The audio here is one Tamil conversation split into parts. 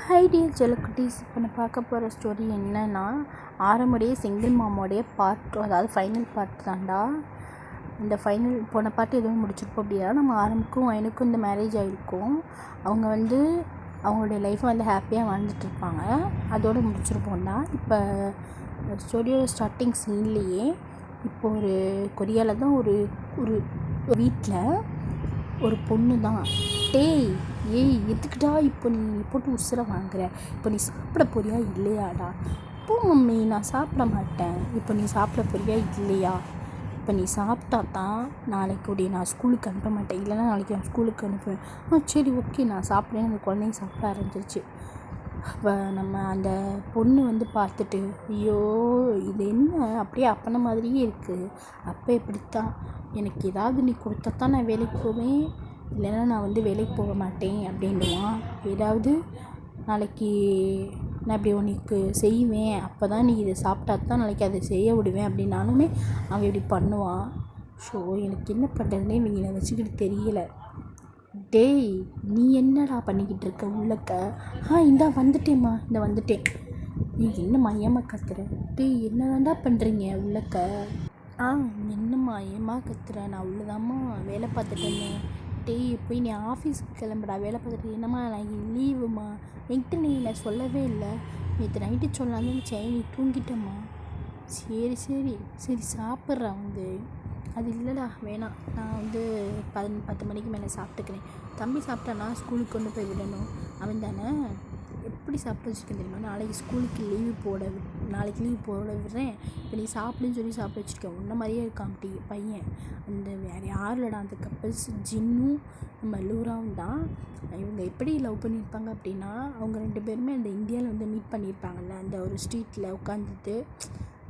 ஹை டியர் செல்லக்குட்டீஸ், இப்போ நான் பார்க்க போகிற ஸ்டோரி என்னன்னா, ஆரமுடைய சிங்கிள் மாமோடைய பார்ட், அதாவது ஃபைனல் பார்ட் தான்டா. இந்த ஃபைனல் போன பார்ட் எதுவும் முடிச்சிருப்போம். அப்படின்னா நம்ம ஆரம்புக்கும் எனக்கும் இந்த மேரேஜ் ஆகிருக்கும். அவங்க அவங்களுடைய லைஃப்பை ஹாப்பியாக வாழ்ந்துட்டுருப்பாங்க. அதோடு முடிச்சிருப்போம்டா. இப்போ ஸ்டோரியோட ஸ்டார்டிங் சீன்லேயே இப்போ ஒரு கொரியாவில் தான் ஒரு ஒரு வீட்டில் ஒரு பொண்ணு தான். எதுக்குடா இப்போ நீ போட்டு உசுரை வாங்குற? இப்போ நீ சாப்பிட போறியா இல்லையாடா? போ மம்மி, நான் சாப்பிட மாட்டேன். இப்போ நீ சாப்பிட போறியா இல்லையா? இப்போ நீ சாப்பிட்டா தான் நாளைக்கு நான் ஸ்கூலுக்கு அனுப்ப மாட்டேன், இல்லைன்னா நாளைக்கு நான் ஸ்கூலுக்கு அனுப்புவேன். சரி ஓகே, நான் சாப்பிட்றேன். அந்த குழந்தைங்க சாப்பிட ஆரம்பிச்சிருச்சு. அப்போ நம்ம அந்த பொண்ணு பார்த்துட்டு, ஐயோ இது என்ன அப்படியே அப்பன மாதிரியே இருக்குது, அப்போ இப்படித்தான், எனக்கு ஏதாவது நீ கொடுத்தா தான் நான் வேலைக்கு போவேன், இல்லைன்னா நான் வேலைக்கு போக மாட்டேன் அப்படின்னுவான். ஏதாவது நாளைக்கு நான் இப்படி உனக்கு செய்வேன், அப்போ தான் நீ இதை சாப்பிட்டா தான் நாளைக்கு அதை செய்ய விடுவேன் அப்படின்னாலுமே அவன் இப்படி பண்ணுவான். ஸோ எனக்கு என்ன பண்ணுறதுனே இவங்களை வச்சுக்கிட்டு தெரியலை. டேய், நீ என்னடா பண்ணிக்கிட்டு இருக்க உள்ளக்க? இந்தா வந்துட்டேம்மா, இந்த வந்துட்டேன். நீ என்னம்மா ஏமா கத்துற? டேய், என்னதான்டா பண்ணுறீங்க உள்ளக்க? என்னம்மா ஏமா கத்துற? நான் உள்ளதாம்மா வேலை பார்த்துட்டு இருந்தேன். டேய், போய் நீ ஆஃபீஸுக்கு கிளம்புடா, வேலை பார்த்துட்டு. என்னம்மா நான் லீவுமா, என்கிட்ட நான் சொல்லவே இல்லை. நேற்று நைட்டு சொல்லான்னு நீ தூங்கிட்டம்மா. சரி சரி சரி சாப்பிட்றா. அது இல்லைடா, வேணாம், நான் 10 மணிக்கு மேலே சாப்பிட்டுக்கிறேன். தம்பி சாப்பிட்டானா ஸ்கூலுக்கு கொண்டு போய் விடணும். அவன் தானே எப்படி சாப்பிட்டு வச்சுருக்கேன் தெரியுமா? நாளைக்கு லீவு போட விடுறேன். இப்போ நீ சாப்பிடுன்னு சொல்லி சாப்பிட்டு வச்சுருக்கேன். உன்ன மாதிரியே இருக்கான் பையன். வேறு யாரும் இல்லைடா, அந்த கப்பல்ஸ் ஜின்னும் நம்ம லூராவும் தான். இவங்க எப்படி லவ் பண்ணியிருப்பாங்க அப்படின்னா, அவங்க 2 பேருமே அந்த இந்தியாவில் மீட் பண்ணியிருப்பாங்கல்ல, அந்த ஒரு ஸ்ட்ரீட்டில் உட்காந்துட்டு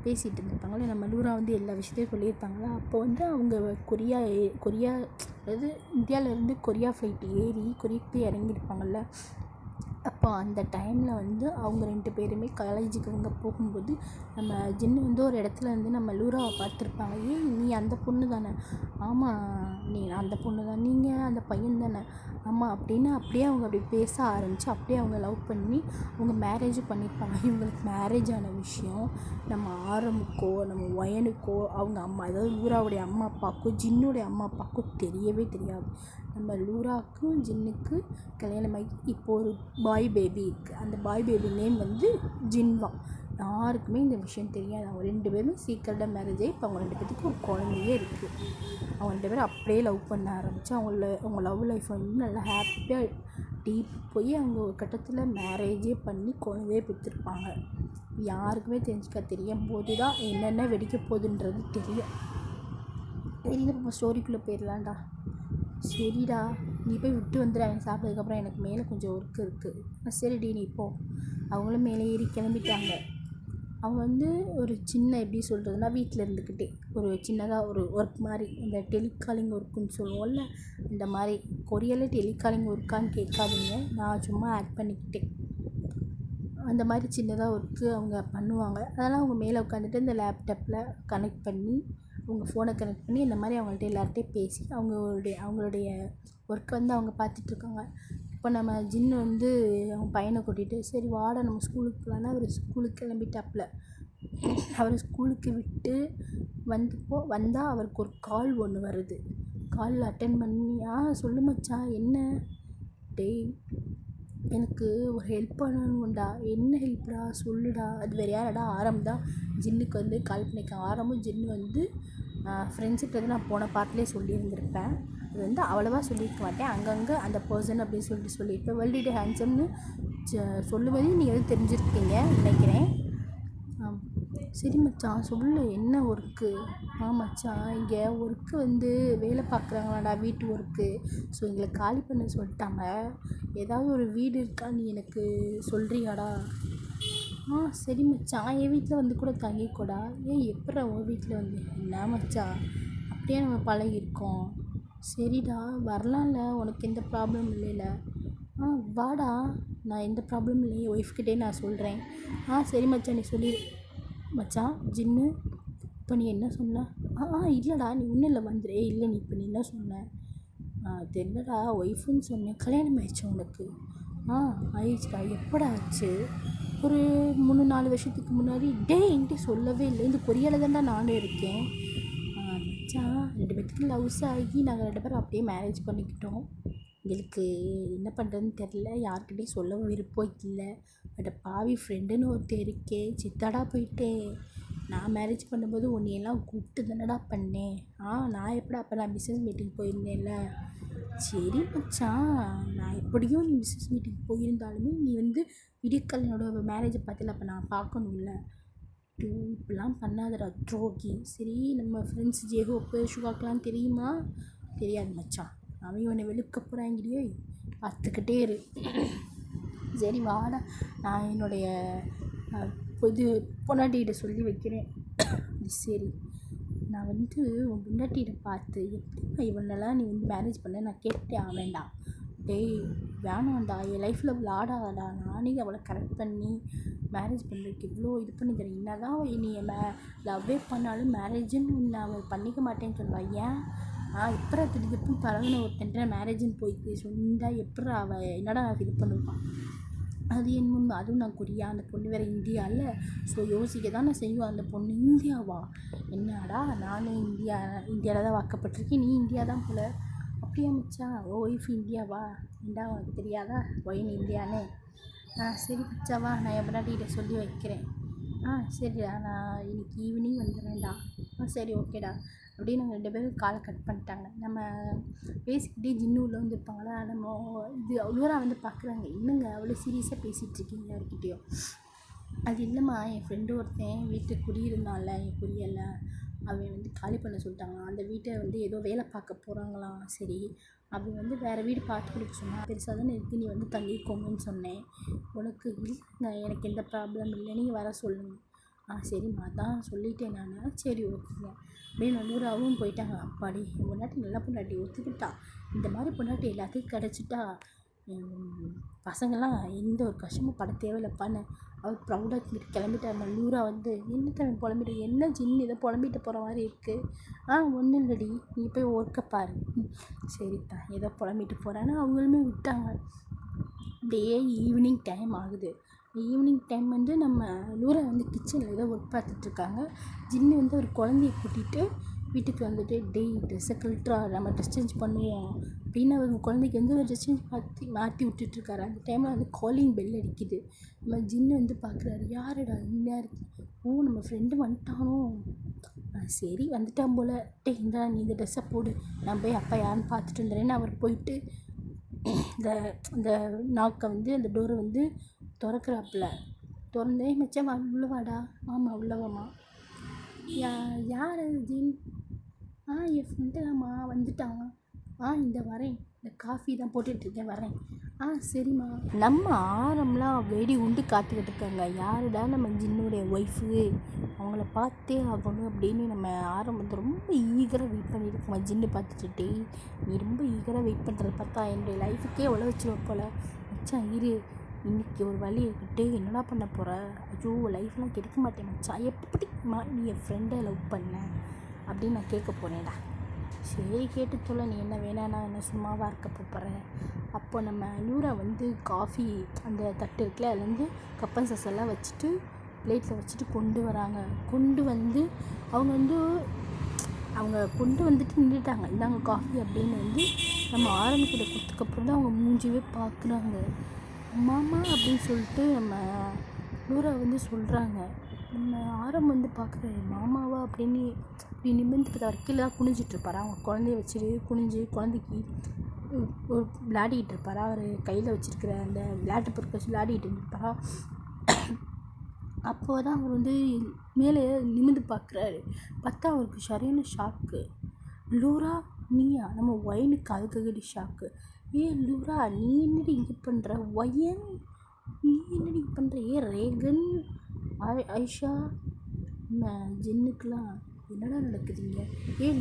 பேசிகிட்டு இருந்திருப்பாங்களே. நம்ம லூரா எல்லா விஷயத்தையும் சொல்லியிருப்பாங்களா. அப்போ அவங்க கொரியா அதாவது இந்தியாவிலேருந்து கொரியா ஃப்ளைட் ஏறி கொரியாக்கு போய் இறங்கியிருப்பாங்கள்ல. அப்போ அந்த டைமில் அவங்க 2 பேருமே காலேஜுக்கு போகும்போது நம்ம ஜின்னு ஒரு இடத்துல நம்ம லூராவை பார்த்துருப்பாங்க. நீ அந்த பொண்ணு தானே? ஆமாம், நீ அந்த பொண்ணு தான். நீங்கள் அந்த பையன் தானே? ஆமாம் அப்படின்னு அப்படியே அவங்க அப்படி பேச ஆரம்பித்து அப்படியே அவங்க லவ் பண்ணி அவங்க மேரேஜும் பண்ணியிருப்பாங்க. இவங்களுக்கு மேரேஜ் ஆன விஷயம் நம்ம ஆரம்புக்கோ நம்ம ஒயனுக்கோ அவங்க அம்மா, அதாவது லூராவுடைய அம்மா அப்பாவுக்கோ ஜின்னுடைய அம்மா அப்பாவுக்கோ தெரியவே தெரியாது. நம்ம லூராவுக்கும் ஜின்னுக்கு கல்யாணமாகி இப்போ ஒரு பாய் பேபி இருக்குது. அந்த பாய் பேபி நேம் ஜின்வான். யாருக்குமே இந்த விஷயம் தெரியாது. அவங்க 2 பேருமே சீக்கிரட்டாக மேரேஜ் ஆகி இப்போ அவங்க 2 பேத்துக்கும் ஒரு குழந்தையே இருக்குது. அவங்க 2 பேரும் அப்படியே லவ் பண்ண ஆரம்பித்து அவங்க லவ் லைஃப் நல்லா ஹாப்பியாக டீப் போய் அவங்க ஒரு கட்டத்தில் மேரேஜே பண்ணி குழந்தையே பெற்றிருப்பாங்க. யாருக்குமே தெரியும் போது தான் என்னென்ன வெடிக்க போகுதுன்றது தெரியும். நம்ம ஸ்டோரிக்குள்ளே போயிடலாம்டா. சரிடா, நீ போய் விட்டு வந்துடு. அவன் சாப்பிட்டதுக்கப்புறம் எனக்கு மேலே கொஞ்சம் ஒர்க் இருக்குது. சரிடி, நீ போ. அவங்களும் மேலே ஏறி கிளம்பிட்டாங்க. அவங்க ஒரு சின்ன எப்படி சொல்கிறதுனா, வீட்டில் இருந்துக்கிட்டே ஒரு சின்னதாக ஒரு ஒர்க் மாதிரி, இந்த டெலிகாலிங் ஒர்க்குன்னு சொல்லுவோம்ல, இந்த மாதிரி. கொரியாவில் டெலிகாலிங் ஒர்க்கான்னு கேட்காதீங்க, நான் சும்மா ஆட் பண்ணிக்கிட்டேன். அந்த மாதிரி சின்னதாக ஒர்க்கு அவங்க பண்ணுவாங்க. அதெல்லாம் அவங்க மேலே உட்காந்துட்டு இந்த லேப்டாப்பில் கனெக்ட் பண்ணி அவங்க ஃபோனை கனெக்ட் பண்ணி இந்த மாதிரி அவங்கள்ட்ட எல்லார்ட்டையும் பேசி அவங்களுடைய ஒர்க்கை அவங்க பார்த்துட்ருக்காங்க. இப்போ நம்ம ஜின்னு அவங்க பையனை கூட்டிகிட்டு, சரி வாடா நம்ம ஸ்கூலுக்கு போகலான்னா அவர் ஸ்கூலுக்கு கிளம்பிட்டாப்புல. அவர் ஸ்கூலுக்கு விட்டு வந்தால் அவருக்கு ஒரு கால் ஒன்று வருது. காலில் அட்டென்ட் பண்ணி, சொல்லு மச்சான், என்ன? டேய், எனக்கு ஒரு ஹெல்ப் பண்ணணும்டா. என்ன ஹெல்ப்டா, சொல்லுடா. அது வேறு யாரடா? ஆரம் தான் ஜின்னுக்கு கால் பண்ணியிருக்கேன். ஆரமும் ஜின்னு ஃப்ரெண்ட்ஸுக்கிட்ட நான் போன பார்ட்லேயே சொல்லியிருந்திருப்பேன். அது அவ்வளோவா சொல்லியிருக்க மாட்டேன், அங்கங்கே அந்த பர்சன் அப்படின்னு சொல்லியிருப்பேன். வெல்டிடு ஹேண்ட்ஸம்னு சொல்லும்போது நீங்கள் தெரிஞ்சிருப்பீங்க நினைக்கிறேன். சரி மச்சான், சொல்லு, என்ன ஒர்க்கு? மச்சான், இங்கே ஒர்க்கு வேலை பார்க்குறாங்களாடா, வீட்டு ஒர்க்கு. ஸோ எங்களை காலி பண்ண சொல்லிட்டாங்க. ஏதாவது ஒரு வீடு இருக்கா, நீ எனக்கு சொல்கிறியாடா? சரி மச்சான், என் வீட்டில் கூட தங்கிக்கூடா. எப்படா உன் வீட்டில் என்ன மச்சான், அப்படியே நம்ம பழகிருக்கோம். சரிடா, வரலாம்ல, உனக்கு எந்த ப்ராப்ளம் இல்லைல்ல? வாடா, நான் எந்த ப்ராப்ளமும் இல்லை, ஒய்ஃப்கிட்டே நான் சொல்கிறேன். சரி மச்சான், நீ சொல்லிடு. மச்சான் ஜின்னு, இப்போ நீ என்ன சொன்ன? இல்லைடா, நீ ஒன்றும் இல்லை, வந்துடு. இல்லை, நீ என்ன சொன்ன? தெரியலடா, ஒய்ஃபுன்னு சொன்னேன். கல்யாணம் ஆயிடுச்சா உனக்கு? ஆயிடுச்சுடா. எப்படா ஆச்சு? ஒரு 3-4 வருஷத்துக்கு முன்னாடி. என்கிட்ட சொல்லவே இல்லை. இந்த கொரியாவில் தான்டா நானும் இருக்கேன். மச்சான் 2 பேத்துக்கு லவ்ஸ் ஆகி நாங்கள் 2 பேரும் அப்படியே மேரேஜ் பண்ணிக்கிட்டோம். எங்களுக்கு என்ன பண்ணுறதுன்னு தெரில, யார்கிட்டையும் சொல்லவும் விருப்பம் இல்லை. பட் பாவி ஃப்ரெண்டுன்னு ஒருத்தர் இருக்கேன், சித்தாடா போயிட்டேன். நான் மேரேஜ் பண்ணும்போது உன்னையெல்லாம் கூப்பிட்டு தானடா பண்ணேன். நான் எப்படா அப்போ நான் பிஸ்னஸ் மீட்டிங் போயிருந்தேன்ல. சரி மச்சான், நான் எப்படியும் நீ பிஸ்னஸ் மீட்டிங் போயிருந்தாலுமே நீ வீடியோ கால் என்னோட மேரேஜை பார்த்துல, அப்போ நான் பார்க்கணும்ல. இப்படிலாம் பண்ணாதடா ட்ரோகி. சரி, நம்ம ஃப்ரெண்ட்ஸ் ஜேஹோப்பு சுகாக்கெலாம் தெரியுமா? தெரியாது மச்சான். அவன் உன்னை வெளுக்க போகிறாங்கிறியோ, பார்த்துக்கிட்டே இரு. சரி வாடா, நான் என்னுடைய இது பொண்டாட்டிகிட்ட சொல்லி வைக்கிறேன். சரி, நான் உன் பொண்டாட்டிகிட்ட பார்த்து எப்படிமா இவனெல்லாம் நீ மேரேஜ் பண்ண நான் கேட்டே ஆவேண்டாம். வேணாம்டா, என் லைஃப்பில் விளாடாதடா. நானே அவளை கரெக்ட் பண்ணி மேரேஜ் பண்ணுறதுக்கு இவ்வளோ இது பண்ணி தரேன். என்ன தான் நீ லவ்வே பண்ணாலும் மேரேஜுன்னு நான் அவள் பண்ணிக்க மாட்டேன்னு சொல்லுவாள். ஏன் எப்படா திருப்பி பழகின ஒருத்தன்ட்டு மேரேஜுன்னு போய்க்கு சொன்னா எப்படா அவள் என்னடா இது பண்ணுவான்? அது என்ன, அதுவும் நான் கொரியா, அந்த பொண்ணு வேறு இந்தியாவில். ஸோ யோசிக்க தான் நான் செய்வேன். அந்த பொண்ணு இந்தியாவா? என்னடா, நானும் இந்தியாவில் தான் வாக்கப்பட்டிருக்கேன், நீ இந்தியா தான் போல. அப்படியா மச்சான்? ஒய்ஃப் இந்தியாவா? ஏண்டா உனக்கு தெரியாதா ஒயின் இந்தியான்னு? சரி மச்சாவா, நான் என் பொண்டாட்டிகிட்ட சொல்லி வைக்கிறேன். சரிடா, நான் இன்னைக்கு ஈவினிங் வந்துடுறேன்டா. சரி ஓகேடா. அப்படியே நாங்கள் 2 பேரும் காலை கட் பண்ணிட்டாங்க. நம்ம பேசிக்கிட்டே ஜின்னு உள்ள வந்துருப்பாங்களா, நம்ம இது அவ்வளோரா பார்க்குறாங்க. என்னங்க அவ்வளோ சீரியஸாக பேசிகிட்ருக்கீங்க யார்கிட்டயோ? அது இல்லைம்மா, என் ஃப்ரெண்டு ஒருத்தன் வீட்டுக்கு குடியிருந்தான்ல என் கொரியாவில், அவன் காலி பண்ண சொல்லிட்டாங்க. அந்த வீட்டை ஏதோ வேலை பார்க்க போகிறாங்களாம். சரி, அவன் வேறு வீடு பார்த்து கொடுக்க சொன்னான். பெருசாக தானே இருக்குது, நீ தங்கிக்கோங்கன்னு சொன்னேன். உனக்கு இல்லைங்க, எனக்கு எந்த ப்ராப்ளம் இல்லை, நீங்கள் வர சொல்லுங்கள். சரிம்மா, அதான் சொல்லிட்டேன் நான். சரி ஓகேங்க அப்படின்னு நூறாவும் போயிட்டாங்க. அப்பாடி, என் பொண்டாட்டி நல்லா பொண்டாட்டி ஒத்துக்கிட்டா. இந்த மாதிரி பொண்டாட்டி எல்லாத்தையும் கிடச்சிட்டா பசங்கள்லாம் எந்த ஒரு கஷ்டமும் பட தேவையில்லைப்பான்னு அவர் ப்ரௌடாக கிளம்பிட்டார். நூறா என்ன தமிழ் புலம்பிட்டு, என்ன ஜின்னு இதை புலம்பிட்டு போகிற மாதிரி இருக்குது. ஒன்றும் இல்லடி, நீ போய் ஒர்க்கை பாரு. சரிப்பா, ஏதோ புலம்பிட்டு போகிறான்னு அவங்களுமே விட்டாங்க. அப்படியே ஈவினிங் டைம் ஆகுது. ஈவினிங் டைம் நம்ம நூரா கிச்சனில் ஏதோ ஒர்க் பார்த்துட்ருக்காங்க. ஜின்னு ஒரு குழந்தைய கூட்டிகிட்டு வீட்டுக்கு ட்ரெஸ்ஸை கழட்டுறா, நம்ம ட்ரெஸ் சேஞ்ச் பண்ணுவோம் அப்படின்னு அவங்க குழந்தைக்கு ட்ரெஸ் சேஞ்ச் மாற்றி விட்டுட்ருக்காரு. அந்த டைமில் காலிங் பெல் அடிக்குது. நம்ம ஜின்னு பார்க்குறாரு, யாருடா இந்நேரத்துக்கு? நம்ம ஃப்ரெண்டு வந்துட்டானோ. சரி வந்துட்டான் போல். இந்தா நீ இந்த ட்ரெஸ்ஸை போடு, நான் போய் அப்பா யாருன்னு பார்த்துட்டு வந்துடுறேன்னு அவர் போயிட்டு இந்த நாக்கை அந்த டோரை திறக்கிறாப்புல. திறந்தே மச்சான் உள்ளவாடா. ஆமாம் உள்ளவாம்மா. யார் அது ஜீன்? என் ஃப்ரெண்டு தாம்மா, வந்துட்டான். இந்த வரேன், இந்த காஃபி தான் போட்டுட்ருக்கேன், வரேன். சரிம்மா. நம்ம ஆரம்லாம் வெடி உண்டு காத்துக்கிட்டு இருக்காங்க. யாருடா? நம்ம ஜின்னுடைய ஒய்ஃபு. அவங்கள பார்த்தே ஆகணும் அப்படின்னு நம்ம ஆரம் ரொம்ப ஈகராக வெயிட் பண்ணியிருக்கோம். ஜின்னு பார்த்துட்டு, நீ ரொம்ப ஈகராக வெயிட் பண்ணுறத பார்த்தா என்னுடைய லைஃபுக்கே உழ வச்சுருவோம் போல். மச்சான் இரு, இன்றைக்கி ஒரு வழி இருக்கிட்டு என்னடா பண்ண போகிற? ஐயோ, லைஃப்லாம் கெடுக்க மாட்டேன் மச்சான். எப்படிம்மா நீ என் ஃப்ரெண்டை லவ் பண்ண அப்படின்னு நான் கேட்க போனேடா. சரி கேட்டு சொல்ல, நீ என்ன வேணான்னா என்ன சும்மாவாக இருக்க போகிற? அப்போ நம்ம நூரா காஃபி அந்த தட்டு இருக்குல்ல, அதுலேருந்து கப்பன் சசெல்லாம் வச்சுட்டு பிளேட்டில் வச்சுட்டு கொண்டு வராங்க. கொண்டு அவங்க அவங்க கொண்டு வந்துட்டு நின்றுட்டாங்க. இந்தாங்க காஃபி அப்படின்னு நம்ம ஆரம்பிக்கிட்ட கொடுத்துக்கப்புறம் தான் அவங்க மூஞ்சிவே பார்க்குறாங்க. மாமா அப்படின்னு சொல்லிட்டு நம்ம நூரா சொல்கிறாங்க. நம்ம ஆரம் பார்க்குறாரு, மாமாவா அப்படின்னு இப்படி நிமிர்ந்து பார்த்தா கீழே தான் குனிஞ்சிட்ருப்பார். அவங்க குழந்தைய வச்சுட்டு குனிஞ்சு குழந்தைக்கு ஒரு விளையாடிக்கிட்டு இருப்பாரா. அவர் கையில் வச்சுருக்கிற அந்த விளையாட்டு பொருட்கள் வச்சு விளையாடிக்கிட்டு இருப்பாரா. அப்போ தான் அவர் மேலே நிமிர்ந்து பார்க்குறாரு. பார்த்தா அவருக்கு சரியான ஷாக்கு. லூரா நீயா? நம்ம ஒயனுக்கு அதுக்கடி ஷாக்கு. லூரா, நீ என்னடி இங்கே பண்ணுற? ஒயன் நீ என்னடி பண்ணுற? ரேகன், ஐஷா, நம்ம ஜின்னுக்கெலாம் என்னடா நடக்குதுங்க?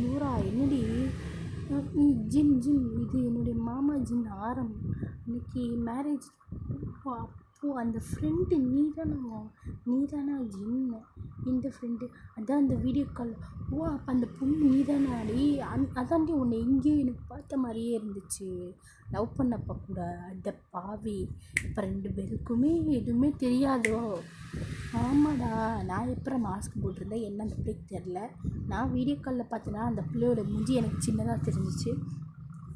லூரா என்னடி? ஜின் இது என்னுடைய மாமா ஜின் ஆரம். இன்னைக்கு மேரேஜ். ஓ அந்த ஃப்ரெண்டு நீ தானா ஜின்னு இந்த ஃப்ரெண்டு அதான் அந்த வீடியோ கால். ஓ அப்போ அந்த பொண்ணு நீ தானாடி? அதாண்டி உன்னை எங்கேயும் எனக்கு பார்த்த மாதிரியே இருந்துச்சு லவ் பண்ணப்போ கூட. அட பாவி, இப்போ 2 பேருக்குமே எதுவுமே தெரியாதோ? ஆமாடா, நான் எப்போ மாஸ்க் போட்டிருந்தேன் என்ன அந்த பிள்ளைக்கு தெரில. நான் வீடியோ காலில் பார்த்தேன்னா அந்த பிள்ளையோட மூஞ்சி எனக்கு சின்னதாக தெரிஞ்சிச்சு.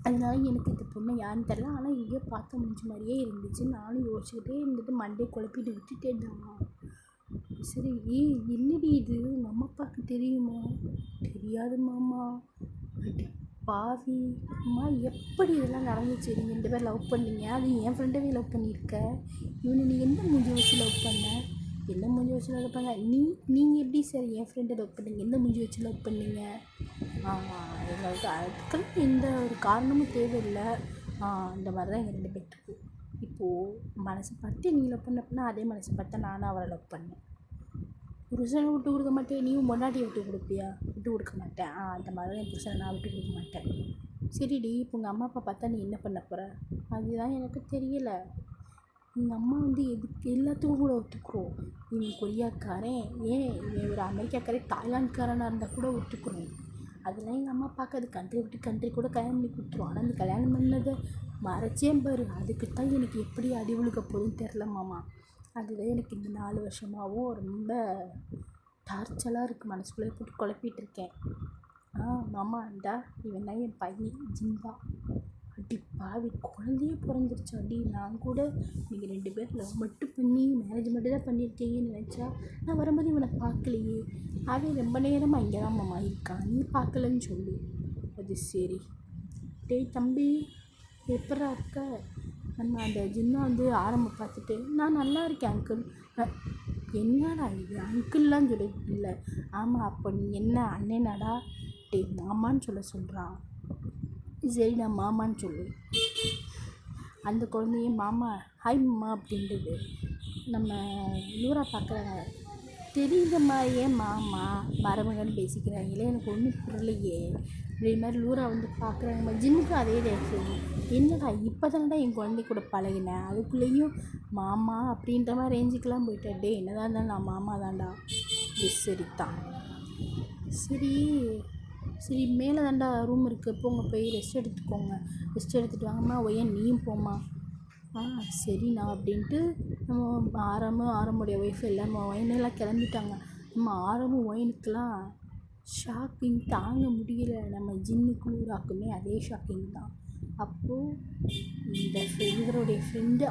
அதனால எனக்கு இந்த பொண்ணு யாருன்னு தெரில. ஆனால் எங்கேயோ பார்த்த மூஞ்சி மாதிரியே இருந்துச்சு. நானும் யோசிச்சுக்கிட்டே இருந்துட்டு மண்டே குழப்பிட்டு விட்டுட்டேன்டா. சரி என்னடி இது உங்கள் அம்மா அப்பாவுக்கு தெரியுமா? தெரியாது மாமா. அடி பாவி, அம்மா எப்படி இதெல்லாம் நடந்துச்சு? நீங்கள் 2 பேர் லவ் பண்ணீங்க, அது என் ஃப்ரெண்டவே லவ் பண்ணியிருக்க. இவனை நீ எந்த மூஞ்சி வச்சு லவ் பண்ண? என்ன மூஞ்சி வச்சு லவ் பண்ண? நீங்கள் எப்படி சார் என் ஃப்ரெண்டை லவ் பண்ணீங்க? எந்த மூஞ்சி வச்சு லவ் பண்ணீங்க? எங்களுக்கு அதுக்கெல்லாம் எந்த ஒரு காரணமும் தேவையில்லை. இந்த மாதிரி தான் எங்கள் 2 பேர்த்துக்கு. இப்போது மனசை பார்த்து நீ லவ் பண்ண அதே மனசை பார்த்து நானும் அவரை லவ் பண்ணேன். புருஷனை விட்டு கொடுக்க மாட்டேன், நீயும் பொண்டாட்டியை விட்டு கொடுப்பியா? விட்டு கொடுக்க மாட்டேன். அந்த மாதிரி தான் என் புருஷனை நான் விட்டு கொடுக்க மாட்டேன். சரிடி, இப்போ உங்கள் அம்மா அப்பா பார்த்தா நீ என்ன பண்ண போகிற? அதுதான் எனக்கு தெரியலை. எங்கள் அம்மா எதுக்கு எல்லாத்துக்கும் கூட ஒத்துக்குறோம். இவன் கொரியாக்காரன், ஏன் இவன் ஒரு அமெரிக்காக்காரன் தாய்லாந்துக்காரனாக இருந்தால் கூட ஒத்துக்குறோம். அதெல்லாம் எங்கள் அம்மா பார்க்காது. கண்ட்ரி விட்டு கண்ட்ரி கூட கல்யாணம் பண்ணி கொடுத்துருவோம். ஆனால் அந்த கல்யாணம் பண்ணதை மறைச்சே பாரு. அதுக்கு தான் எனக்கு எப்படி அடி விழுக்க போகுதுன்னு தெரில மாமா. அதுதான் எனக்கு இந்த 4 வருஷமாகவும் ரொம்ப டார்ச்சலாக இருக்குது. மனசுக்குள்ளே போட்டு குழப்பிட்டு இருக்கேன். மாமா இந்தா இவன் தான் என் பையன் ஜிம்பா. அடி பாவி, குழந்தையே பிறந்துருச்சு அடி. நான் கூட நீங்கள் 2 பேர் லவ் மட்டும் பண்ணி மேரேஜ் மட்டும் தான் பண்ணியிருக்கீங்கன்னு நினச்சா, நான் வரும்போது இவனை பார்க்கலையே. அவன் ரொம்ப நேரமாக இங்கே தான் மாமா இருக்கான், நீ பார்க்கலன்னு சொல்லு. அது சரி. டேய் தம்பி, எப்படா இருக்க? நம்ம அந்த ஜின்னா ஆரம்பம் பார்த்துட்டு நான் நல்லா இருக்கேன் அங்கிள். என்னடா இது அங்கிள்லாம் சொல்லி இல்லை. ஆமாம், அப்போ நீ என்ன அண்ணனாடா? டே மாமான்னு சொல்கிறான். சரி நான் மாமான்னு சொல்லு. அந்த குழந்தைய மாமா ஹாய் மாமா அப்படின்றது. நம்ம நூறா பார்க்குறாங்க, தெரிந்த மாதிரியே மாமா மருமகன் பேசிக்கிறாங்களே, எனக்கு ஒன்றும் புரியலையே. இதே மாதிரி லூரா பார்க்குறாங்க. ஜின்னுக்கும் அதே ரேட்டு. என்னடா இப்போ தானடா என் குழந்தை கூட பழகினேன், அதுக்குள்ளேயும் மாமா அப்படின்ற மாதிரி ரேஞ்சுக்கெலாம் போயிட்டேன். டே என்னதான் இருந்தாலும் நான் மாமா தான்டா. சரித்தான். சரி மேலே தாண்டா ரூம் இருக்குது, போங்க போய் ரெஸ்ட் எடுத்துக்கோங்க. ரெஸ்ட் எடுத்துகிட்டு வாங்கம்மா. ஒய்யன் நீயும் போம்மா. சரிண்ணா அப்படின்ட்டு நம்ம ஆரம்புடைய ஒய்ஃப் எல்லாம் ஒயினெல்லாம் கிளம்பிட்டாங்க. நம்ம ஒயினுக்கெலாம் ஷாக்கிங் தாங்க முடியல. நம்ம ஜின்னுக்கு லூராக்குமே அதே ஷாக்கிங் தான். அப்போது இவருடைய ஃப்ரெண்டு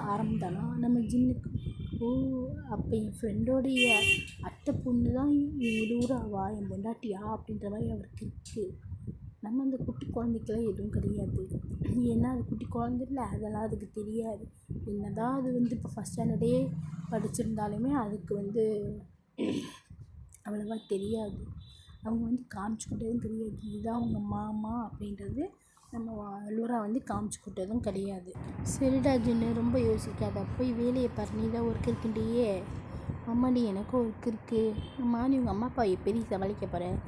தானா நம்ம ஜின்னுக்கு? அப்போ என் ஃப்ரெண்டோடைய அத்தை பொண்ணு தான் லூராவா, என் பொண்டாட்டியா அப்படின்ற மாதிரி அவருக்கு இருக்குது. நம்ம அந்த குட்டி குழந்தைக்கெல்லாம் எதுவும் கிடையாது. ஏன்னா அது குட்டி குழந்தை இல்லை, அதெல்லாம் அதுக்கு தெரியாது. என்னதான் அது இப்போ ஃபஸ்ட் ஸ்டாண்டர்டே படிச்சிருந்தாலுமே அதுக்கு அவ்வளோவா தெரியாது. அவங்க காமிச்சுக்கிட்டதும் கிடையாது. இதுதான் அவங்க மாமா அப்படின்றது நம்ம லூரா காமிச்சு கொடுத்ததும் கிடையாது. சரிடா ஜின்னு, ரொம்ப யோசிக்காத, போய் வேலையை பாரு. நீ தான் ஒர்க் இருக்குண்டியே. அம்மாடி எனக்கும் ஒர்க் இருக்குது. அம்மா நீ உங்கள் அம்மா அப்பா எப்படி சமாளிக்க போகிறேன்?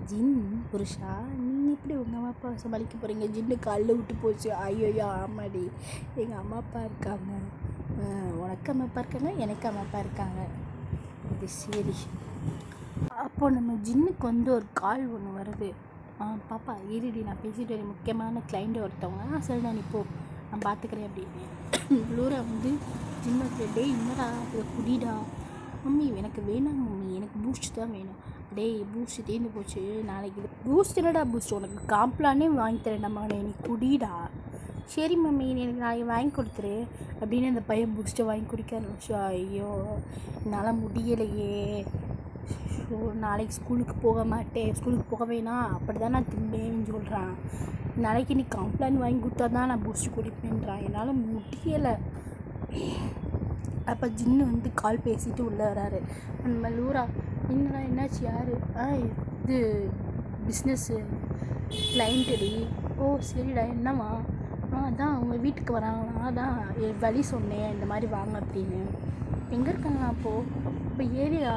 ஜின் புருஷா, நீங்கள் எப்படி உங்கள் அம்மா அப்பா சமாளிக்க போகிறீங்க? ஜின்னு காலில் விட்டு போச்சு. ஐயோயோ ஆமாடி, எங்கள் அம்மா அப்பா இருக்காங்க. உனக்கு அம்மா அப்பா இருக்காங்க, எனக்கு அம்மா அப்பா இருக்காங்க. அது சரி. அப்போது நம்ம ஜின்னுக்கு ஒரு கால் ஒன்று வருது. பாப்பா இருடி, நான் பேசிட்டு வரேன், முக்கியமான கிளைண்ட் ஒருத்தவங்க. சரிடா நீ போ, நான் பார்த்துக்கிறேன் அப்படின்னு. லூரா ஜின்ன டே என்னடா இதை குடிடா. மம்மி எனக்கு வேணாம் மம்மி, எனக்கு பூஸ்ட் தான் வேணும். டேய் பூஸ்ட் தீர்ந்து போச்சு, நாளைக்கு பூஸ்ட் இல்லைடா, பூஸ்ட் உனக்கு காம்ப்ளானே வாங்கி தரேன் நம்ம, நீ குடிடா. சரி மம்மி எனக்கு நாளைக்கு வாங்கி கொடுத்துரு அப்படின்னு அந்த பையன் பூஸ்ட்டை வாங்கி குடிக்க ஆரம்பிச்சா. ஐயோ என்னால் முடியலையே. நாளைக்கு ஸ்கூலுக்கு போக மாட்டேன், ஸ்கூலுக்கு போக வேணாம், அப்படி தான் நான் திம்பேன்னு சொல்கிறான். நாளைக்கு நீ காம்ப்ளான் வாங்கி கொடுத்தா தான் நான் பூஸ்ட் குடிப்பேன்றான். என்னால் முடியலை. அப்போ ஜின்னு கால் பேசிட்டு உள்ளே வராரு. நம்ம லூரா, என்னடா என்னாச்சு? யார்? இது பிஸ்னஸ்ஸு கிளைண்ட்டுடி. சரிடா என்னம்மா? அதான் அவங்க வீட்டுக்கு வராங்களா, அதான் வழி சொன்னேன் இந்த மாதிரி வாங்க அப்படின்னு. எங்கே இருக்காங்க அப்போது? இப்போ ஏரியா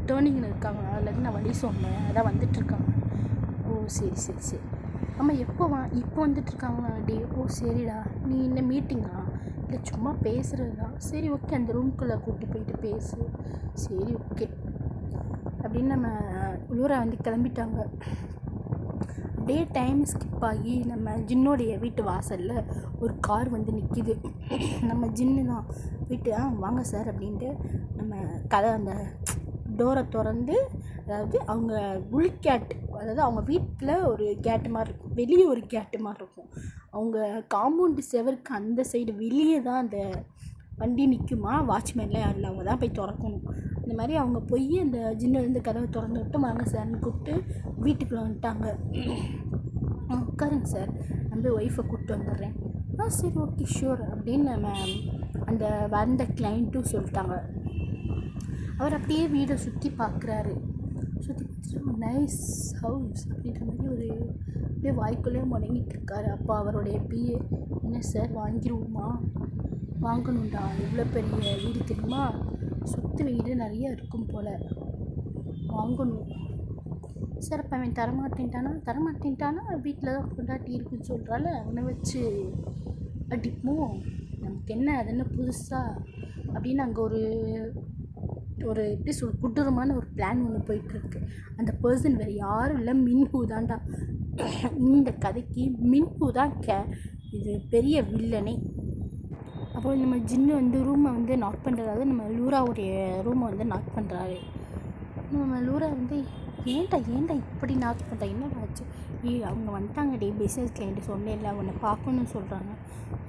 டேர்னிங்கில் இருக்காங்களா? இல்லைன்னு நான் வழி சொன்னேன், அதான் வந்துட்டுருக்காங்க. சரி ஆமாம், இப்போ வந்துட்டுருக்காங்களா டி? சரிடா. நீ என்ன மீட்டிங்கா? இல்லை சும்மா பேசுகிறது தான். சரி ஓகே, அந்த ரூம்குள்ளே கூட்டி போயிட்டு பேசு. சரி ஓகே அப்படின்னு நம்ம லூரா வந்து கிளம்பிட்டாங்க. அப்படியே டைம் ஸ்கிப் ஆகி நம்ம ஜின்னோடைய வீட்டு வாசலில் ஒரு கார் வந்து நிற்கிது. நம்ம ஜின்னு தான் வீட்டு வாங்க சார் அப்படின்ட்டு நம்ம கதை அந்த டோரை திறந்து, அதாவது அவங்க உள்கேட்டு, அதாவது அவங்க வீட்டில் ஒரு கேட்டு மாதிரி இருக்கும், வெளியே ஒரு கேட்டு மாதிரி இருக்கும். அவங்க காம்பவுண்டு செவருக்கு அந்த சைடு வெளியே தான் அந்த வண்டி நிற்குமா, வாட்ச்மேன்லாம் யாரும் இல்லை, அவங்க தான் போய் திறக்கணும். இந்த மாதிரி அவங்க போய் அந்த ஜின்னிலேருந்து கதவை திறந்து விட்டு வாங்க சார்னு கூப்பிட்டு வீட்டுக்குள்ளே வந்துட்டாங்க. உட்காருங்க சார், நம்ம ஒய்ஃபை கூப்பிட்டு வந்துடுறேன். சரி ஓகே ஷூர் அப்படின்னு நம்ம அந்த வந்த கிளைண்ட்டும் சொல்லிட்டாங்க. அவர் அப்படியே வீடை சுற்றி பார்க்குறாரு. சுற்றி பார்த்துட்டு நைஸ் ஹவுஸ் அப்படின்ற மாதிரி ஒரு அப்படியே வாய்க்குள்ளேயே முடங்கிட்டு இருக்காரு. அப்போ அவருடைய பிஏ, என்ன சார் வாங்கிடுவோமா? வாங்கணும்டா, எவ்வளோ பெரிய வீடு தெரியுமா, சொத்து வீடு நிறைய இருக்கும் போல், வாங்கணும் சார். அப்போ அவன் தரமாட்டேன்ட்டானா வீட்டில் தான் கொண்டாட்டி இருக்குன்னு சொல்கிறாள், அவனை வச்சு அடிப்போம், நமக்கு என்ன அதுன்னு புதுசாக அப்படின்னு அங்கே ஒரு எப்படி கொடூரமான ஒரு பிளான் ஒன்று போயிட்டுருக்கு. அந்த பர்சன் வேறு யாரும் இல்லை, மின்ஹூ தான்டா. இந்த கதைக்கு மின்ஹூ தான் இது பெரிய வில்லனே. அப்போ நம்ம ஜின்னு வந்து ரூமை வந்து நாக் பண்ணுறாரு, நம்ம லூராவுடைய ரூமை வந்து நாக் பண்ணுறாரு. நம்ம லூரா வந்து ஏன்டா இப்படி நாக் பண்ணுறா, என்னடா ஆச்சு? அவங்க வந்துட்டாங்க பிஸ்னஸ் கிளைண்ட்டு சொன்னேன்ல, உன்னை பார்க்கணுன்னு சொல்கிறாங்க.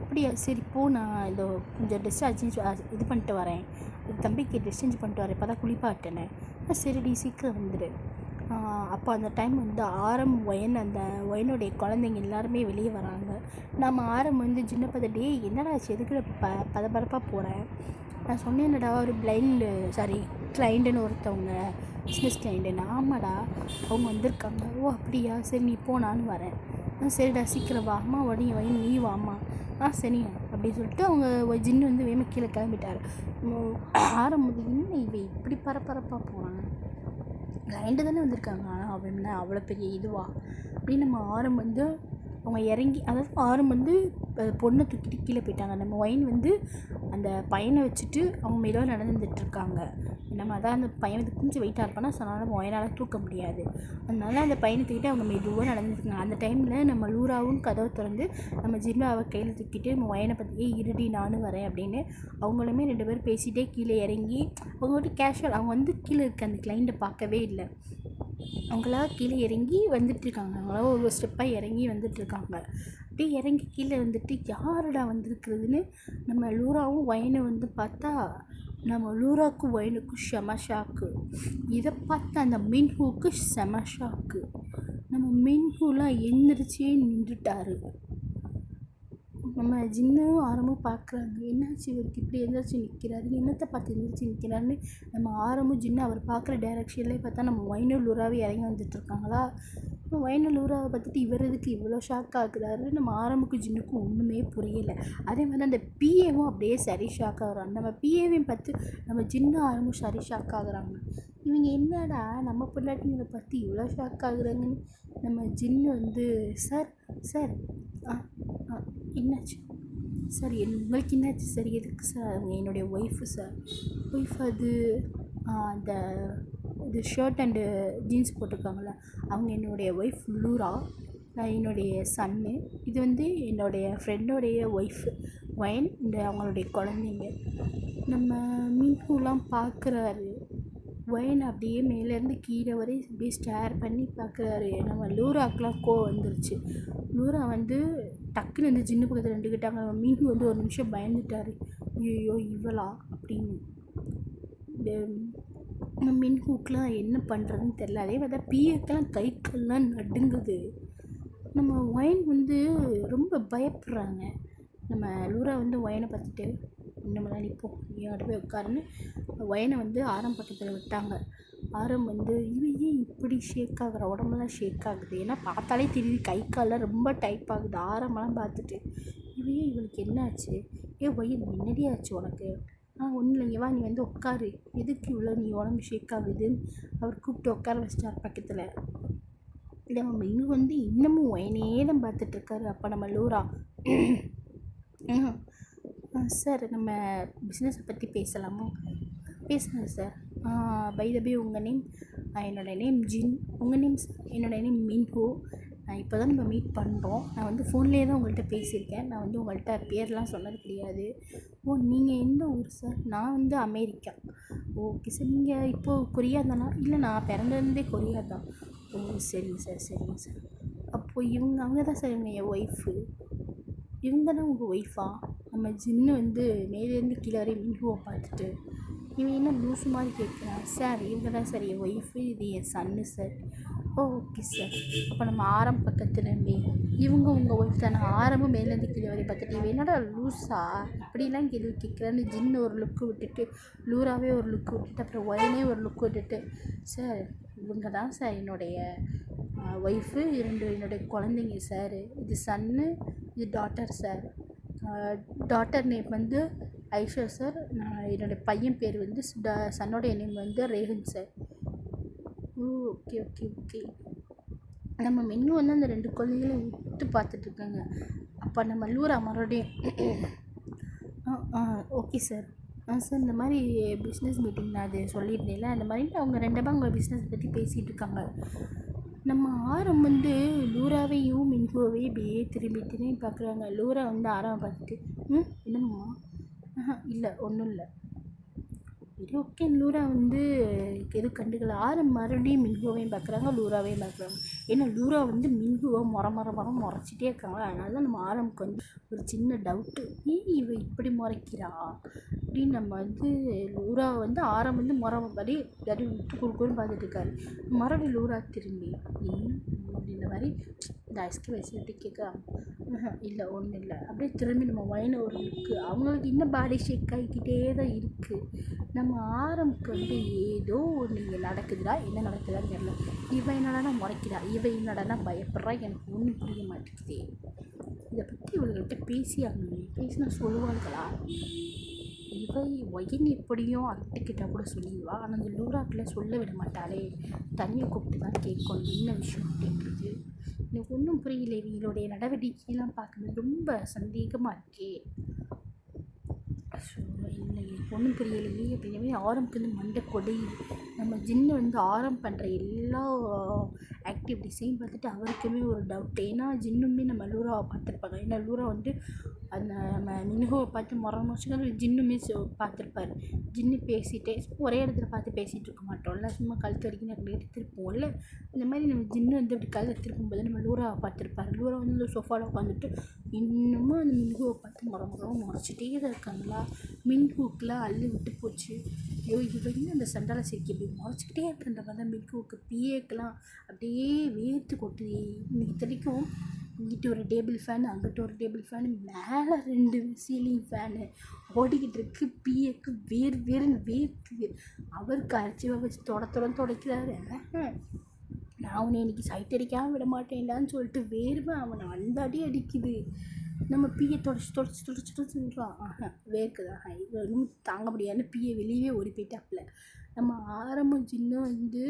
அப்படியா, சரி போ, நான் இதோ கொஞ்சம் ட்ரெஸ் இது பண்ணிட்டு வரேன், தம்பிக்கு ட்ரெஸ் சேஞ்ச் பண்ணிட்டு வரேன், இப்போ தான் குளிப்பாட்டினேன். சரிடி சீக்கிரம் வந்துடு. அப்போ அந்த டைம் வந்து ஒயன் அந்த ஒயனுடைய குழந்தைங்க எல்லாருமே வெளியே வராங்க. நம்ம வந்து சின்ன பார்த்துட்டு, என்னடா எதுக்கு பதபரப்பாக போகிறேன், நான் சொன்னேன்டா ஒரு கிளைண்ட்டுன்னு ஒருத்தவங்க, பிஸ்னஸ் கிளைண்ட்டுன்னு. ஆமாடா, அவங்க வந்திருக்காங்க. ஓ அப்படியா, சரி நீ போ, நானும் வரேன். சரிடா சீக்கிரம் வா, அம்மா உடனே வைன் நீ வாம்மா. சரிங்க அப்படின்னு சொல்லிட்டு அவங்க ஜின்னு வந்து வேம கீழே கிளம்பிட்டார். என்ன இவன் இப்படி பரபரப்பாக போகிறாங்க, கிளைண்ட்டு தானே வந்திருக்காங்க, ஆனால் அவன் என்ன அவ்வளோ பெரிய இதுவா அப்படின்னு நம்ம வந்து அவங்க இறங்கி, அதாவது வந்து பொண்ணை தூக்கிட்டு கீழே போயிட்டாங்க. நம்ம ஒயின் வந்து அந்த பையனை வச்சுட்டு அவங்க மெதுவாக நடந்துட்டுருக்காங்க. நம்ம அதான் அந்த பையன் வந்து கொஞ்சம் வெயிட்டாக இருப்பானா, ஸோ அதனால் நம்ம ஒயனால் தூக்க முடியாது. அதனால அந்த பையனை தூக்கிட்டு அவங்க மெதுவாக நடந்துட்டுருக்காங்க. அந்த டைமில் நம்ம லூராவும் கதவை திறந்து நம்ம ஜின்னாவை கையில் தூக்கிட்டு நம்ம ஒயனை பற்றி இருடி நானும் வரேன் அப்படின்னு அவங்களுமே 2 பேரும் பேசிகிட்டே கீழே இறங்கி, அவங்க வந்து கேஷுவல், அவங்க வந்து கீழே இருக்க அந்த கிளைண்ட்டை பார்க்கவே இல்லை, அவங்களா கீழே இறங்கி வந்துட்டுருக்காங்க. அவங்களாம் ஒரு ஸ்டெப்பாக இறங்கி வந்துட்டுருக்காங்க. அப்படியே இறங்கி கீழே வந்துட்டு யாருடா வந்திருக்கிறதுன்னு நம்ம லூராவும் ஒயனை வந்து பார்த்தா, நம்ம லூராவுக்கும் ஒயனுக்கும் செம ஷாக்கு. இதை பார்த்து அந்த மின்ஹூக்கு செம ஷாக்கு. நம்ம மின்ஹூலாம் எழுந்திரிச்சே நின்றுட்டாரு. நம்ம ஜின்னும் பார்க்குறாங்க, என்னாச்சு இவருக்கு இப்படி எந்திரிச்சு நிற்கிறாரு, என்னத்தை பார்த்து எந்திரிச்சு நிற்கிறாருன்னு நம்ம ஜின்னு அவர் பார்க்குற டைரெக்ஷன்லேயே பார்த்தா நம்ம ஒயினும் லூராவே இறங்கி வந்துட்டுருக்காங்களா. ஒயினும் லூராவை பார்த்துட்டு இவர் எதுக்கு இவ்வளோ ஷாக் ஆகுறாரு, நம்ம ஜின்னுக்கும் ஒன்றுமே புரியலை. அதே மாதிரி அந்த பிஏவும் அப்படியே சரி ஷாக் ஆகுறாங்க. நம்ம பிஏவையும் பார்த்து நம்ம ஜின்னு சரி ஷாக் ஆகுறாங்க. இவங்க என்னடா நம்ம பொண்டாட்டிங்களை பார்த்து இவ்வளோ ஷாக் ஆகுறாங்கன்னு நம்ம ஜின்னு வந்து, சார் என்னாச்சு சார், உங்களுக்கு என்னாச்சு சார், எதுக்கு சார், அவங்க என்னுடைய ஒய்ஃபு சார், அது அந்த இது ஷர்ட் அண்டு ஜீன்ஸ் போட்டிருக்காங்கள, அவங்க என்னுடைய ஒய்ஃப் லூரா, என்னுடைய சன்னு, இது வந்து என்னுடைய ஃப்ரெண்டோடைய ஒய்ஃபு ஒயன், இந்த அவங்களுடைய குழந்தைங்க. நம்ம மின்ஹூலாம் பார்க்குறாரு. ஒயன் அப்படியே மேலேருந்து கீழே வரை அப்படியே ஸ்டேர் பண்ணி பார்க்குறாரு. நம்ம லூராக்கெலாம் வந்துருச்சு. லூரா வந்து டக்குன்னு வந்து ஜின்னு பக்கத்தில் நின்றுக்கிட்டாங்க. நம்ம மின்ஹூ வந்து ஒரு நிமிஷம் பயந்துட்டார், ஐயோ இவளா அப்படின்னு. நம்ம மின்ஹூக்கெலாம் என்ன பண்ணுறதுன்னு தெரில. அதே மாதிரி தான் பிஏக்கெல்லாம் கை கால்லாம் நடுங்குது. நம்ம ஒயன் வந்து ரொம்ப பயப்படுறாங்க. நம்ம லூரா வந்து ஒயனை பார்த்துட்டு, இன்னமெல்லாம் நிற்போம், நீ போய் உட்காருன்னு ஒயனை வந்து பக்கத்தில் விட்டாங்க. வந்து இவன் ஏன் இப்படி ஷேக் ஆகுற, உடம்பெல்லாம் ஷேக் ஆகுது, ஏன்னா பார்த்தாலே தெரியுது கை காலெலாம் ரொம்ப டைப் ஆகுது. ஆரம்பெல்லாம் பார்த்துட்டு இவன் ஏன் இவனுக்கு என்ன ஆச்சு, ஒயன் என்னடி ஆச்சு உனக்கு, ஒன்றும் இல்லைங்க வா நீ வந்து உட்காரு, எதுக்கு இவ்வளோ நீ உடம்பு ஷேக் ஆகுதுன்னு அவர் கூப்பிட்டு உட்கார வச்சிட்டார் பக்கத்தில். இல்லை நம்ம இன்னும் வந்து இன்னமும் ஒயனே தான் பார்த்துட்ருக்காரு. அப்போ நம்ம லூரா சார் நம்ம பிஸ்னஸை பற்றி பேசலாமா? பேசுங்க சார். பை த பே உங்கள் நேம்? என்னோடய நேம் ஜின். உங்கள் நேம் சார்? என்னோடய நேம் மின்ஹோ. இப்போ தான் நம்ம மீட் பண்ணுறோம். நான் வந்து ஃபோன்லேயே தான் உங்கள்கிட்ட பேசியிருக்கேன். நான் வந்து உங்கள்கிட்ட பேர்லாம் சொன்னது கிடையாது. நீங்கள் எந்த ஊர் சார்? நான் வந்து அமெரிக்கா. Okay sir. நீங்கள் இப்போது கொரியா தானா? இல்லை, நான் பிறந்ததுலேருந்தே கொரியா தான். ஓ, சரிங்க சார், சரிங்க சார். அப்போது அவங்க தான் சார் என் ஒய்ஃபு. இவங்க தான் உங்கள் ஒய்ஃபா? நம்ம ஜின்னு வந்து மேலேருந்து கீழே வரை மின்ஹுவை பார்த்துட்டு இவன் என்ன லூஸு மாதிரி கேட்குறான். சார் இவங்க தான் சார் என் ஒய்ஃபு, இது என் சன்னு சார். Okay sir. அப்போ நம்ம பக்கத்தில் இவங்க உங்கள் ஒய்ஃப் தானே? மேலேருந்து கீழே வரை பார்த்துட்டு இவன் என்னடா லூஸா இப்படிலாம் கேள்வி கேட்குறான்னு ஜின்னு ஒரு லுக்கு விட்டுட்டு, லூராவே ஒரு லுக்கு விட்டுட்டு, அப்புறம் ஒயனே ஒரு லுக்கு விட்டுட்டு, சார் இவங்க தான் சார் என்னுடைய ஒய்ஃபு, என்னுடைய குழந்தைங்க சார். இது சன்னு, இது டாட்டர் சார். டாட்டர் நேம் வந்து ஐஷா சார். என்னுடைய பையன் பேர் வந்து சன்னோடைய நேம் வந்து ரேஹன் சார். ஓ, ஓகே ஓகே ஓகே. நம்ம மென்னு வந்து அந்த 2 குழந்தைங்களும் விட்டு பார்த்துட்ருக்காங்க. அப்போ நம்ம லூரா மறுபடியும் ஓகே சார். சார் இந்த மாதிரி பிஸ்னஸ் மீட்டிங் நான் அது சொல்லியிருந்தேன்ல, அந்த மாதிரி அவங்க 2 பேரும் அவங்க பிஸ்னஸ் பற்றி பேசிகிட்டு இருக்காங்க. நம்ம வந்து லூராவையும் மின்ஹுவையும் இப்படியே திரும்பி திரும்பி பார்க்குறாங்க. லூரா வந்து பார்த்துட்டு என்னம்மா? இல்லை, ஒன்றும் இல்லை. சரி, ஓகே. லூரா வந்து எதுவும் கண்டுக்கல. மறுபடியும் மின்ஹுவையும் பார்க்குறாங்க, லூராவையும் பார்க்குறாங்க. ஏன்னா லூரா வந்து மின்ஹுவை முறைச்சிட்டே இருக்காங்க. அதனால தான் நம்ம ஆரம்புக்கு வந்து ஒரு சின்ன டவுட்டு, இவ இப்படி முறைக்கிறா அப்படின்னு. நம்ம வந்து லூரா வந்து வந்து முறைப்படி விட்டு கொடுக்குன்னு பார்த்துட்டு இருக்காரு. மறுபடியும் லூரா திரும்பி இந்த மாதிரி இந்த ஐஸ்கிரீம் வச்சுட்டு கேட்குறாங்க. இல்லை, ஒன்றும் இல்லை. அப்படியே திரும்பி நம்ம வயனை ஒரு லுக்கு. அவங்களுக்கு இன்னும் பாடி ஷேக் ஆகிக்கிட்டே தான் இருக்குது. நம்ம ஆரம்புக்கு வந்து ஏதோ ஒன்று இங்கே நடக்குதுடா, என்ன நடக்குதான்னு தெரியல. இவன் என்னடானா முறைக்கிறா, இவன் என்னடானா பயப்படுறா. எனக்கு ஒன்றும் புரிய மாட்டேங்குது. இதை பற்றி இவள்கிட்ட பேசினா சொல்லுவாங்களா? இவை ஒயின் எப்படியும் அட்டைக்கிட்ட கூட சொல்லிடுவா. ஆனால் அந்த லூராக்கில் சொல்ல விட மாட்டாளே. தனியாக கூப்பிட்டு தான் கேட்கணும் என்ன விஷயம் அப்படின்றது. எனக்கு ஒன்றும் புரியல. இவங்களுடைய நடவடிக்கையெல்லாம் பார்க்கும்போது ரொம்ப சந்தேகமாக இருக்கே. இல்லை, எனக்கு ஒன்றும் புரியலையே அப்படின்னவே ஆரம்புக்கு வந்து மண்டை கொடையுது. நம்ம ஜின்னு வந்து பண்ணுற எல்லா ஆக்டிவிட்டீஸையும் பார்த்துட்டு அவருக்குமே ஒரு டவுட். ஏன்னா ஜின்னுமே நம்ம லூராவை பார்த்துருப்பாங்க. ஏன்னா லூரா வந்து அந்த நம்ம மின்ஹுவை பார்த்து முறைச்சினாலும் ஜின்னுமே பார்த்துருப்பாரு. ஜின்னு பேசிகிட்டே ஒரே இடத்துல பார்த்து பேசிகிட்டு இருக்க மாட்டோம்ல, சும்மா கழுத்து வரைக்கும் எடுத்து திருப்போம்ல. இந்த மாதிரி நம்ம ஜின்னு வந்து அப்படி கழுத்தை திருப்பும்போது நம்ம லூராவை பார்த்துருப்பாரு. லூரா வந்து அந்த சோஃபாவில் உட்காந்துட்டு இன்னமும் அந்த மின்ஹுவை பார்த்து முறைச்சிட்டே தான் இருக்காங்களா. மின்ஹூக்கெலாம் அள்ளி விட்டு போச்சு. ஐயோ, இவங்க அந்த சண்டால சிரிக்கி இப்படி முறைச்சிக்கிட்டே இருக்கின்ற மாதிரி தான் மின்ஹூக்கு பிஏக்கெலாம் அப்படியே வேர்த்து கொட்டுது. இன்னைக்கு தெரிக்கும் இங்கிட்ட ஒரு டேபிள் ஃபேனு, அங்கிட்ட ஒரு டேபிள் ஃபேனு, மேலே 2 சீலிங் ஃபேனு ஓடிக்கிட்டு இருக்கு. பிஏக்கு வேர்ன்னு வேர்க்குது. அவருக்கு அரைச்சிவா வச்சு துடைக்கிறாரு. நான் அவனை இன்றைக்கி சைட் அடிக்காமல் விட மாட்டேன்டான்னு சொல்லிட்டு வேர்வை அவனை அந்த அடி அடிக்குது. நம்ம பிஏ தொடச்சி சொல்கிறான். வேர்க்குதா? இது ஒன்றும் தாங்க முடியாதுன்னு பிஏ வெளியே ஓடி போயிட்டாப்புல. நம்ம சின்ன வந்து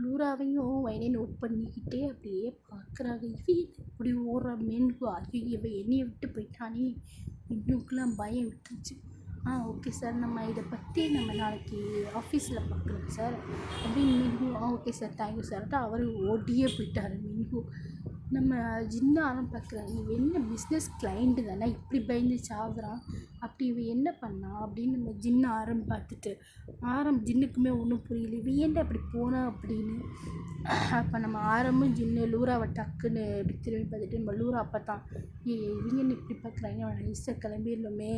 லூராவையும் வயனே நோட் பண்ணிக்கிட்டே அப்படியே பார்க்குறாங்க. இவன் இப்படி ஓடுற மென்கு, ஐயோ இவன் என்னையை விட்டு போயிட்டானே. இன்னுக்கெலாம் பயம் விட்டுருச்சு. ஓகே சார், நம்ம இதை பற்றி நம்ம நாளைக்கு ஆஃபீஸில் பார்க்கலாம் சார் அப்படின்னு மின்ஹு. ஓகே சார், தேங்க்யூ சார்ட்டு அவர் ஓடியே போயிட்டார் மின்ஹு. நம்ம ஜின்னாலும் பார்க்குறேன், இவன் என்ன பிஸ்னஸ் கிளைண்ட்டு தானே இப்படி பயந்து சாகுறான், அப்படி இவன் என்ன பண்ணா அப்படின்னு நம்ம ஜின்னு பார்த்துட்டு ஜின்னுக்குமே ஒன்றும் புரியல. இவன் ஏன்டா அப்படி போனா அப்படின்னு. அப்போ நம்ம ஜின்னு லூராவை டக்குன்னு இப்படி திரும்பி பார்த்துட்டு நம்ம லூரா அப்போ தான் இவங்க என்ன இப்படி பார்க்குறாங்க, அவன் நைஸாக கிளம்பிடணுமே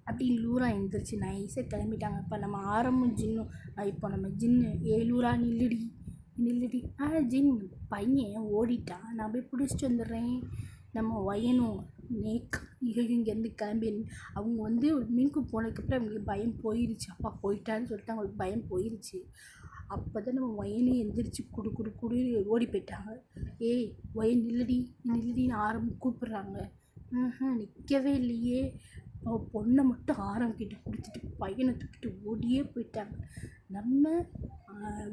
அப்படின்னு லூரா எழுந்திரிச்சு நைஸாக கிளம்பிட்டாங்க. அப்போ நம்ம ஜின்னும் இப்போ நம்ம ஜின்னு லூரா நில்லுடி. ஜின் பையன் ஓடிட்டான், நான் போய் பிடிச்சிட்டு வந்துடுறேன். நம்ம வயனும் இங்கேருந்து கிளம்பி அவங்க வந்து மீனுக்கு போனதுக்கப்புறம் அவங்களுக்கு பயம் போயிடுச்சு. அப்பா போயிட்டான்னு சொல்லிட்டு அவங்களுக்கு பயம் போயிடுச்சு. அப்போ தான் நம்ம வயனே எந்திரிச்சு குடு ஓடி போயிட்டாங்க. வயன் நில்லுடின்னு கூப்பிட்றாங்க. நிற்கவே இல்லையே. பொண்ணை மட்டும் கிட்ட கொடுத்துட்டு பையனை தூக்கிட்டு ஓடியே போயிட்டாங்க. நம்ம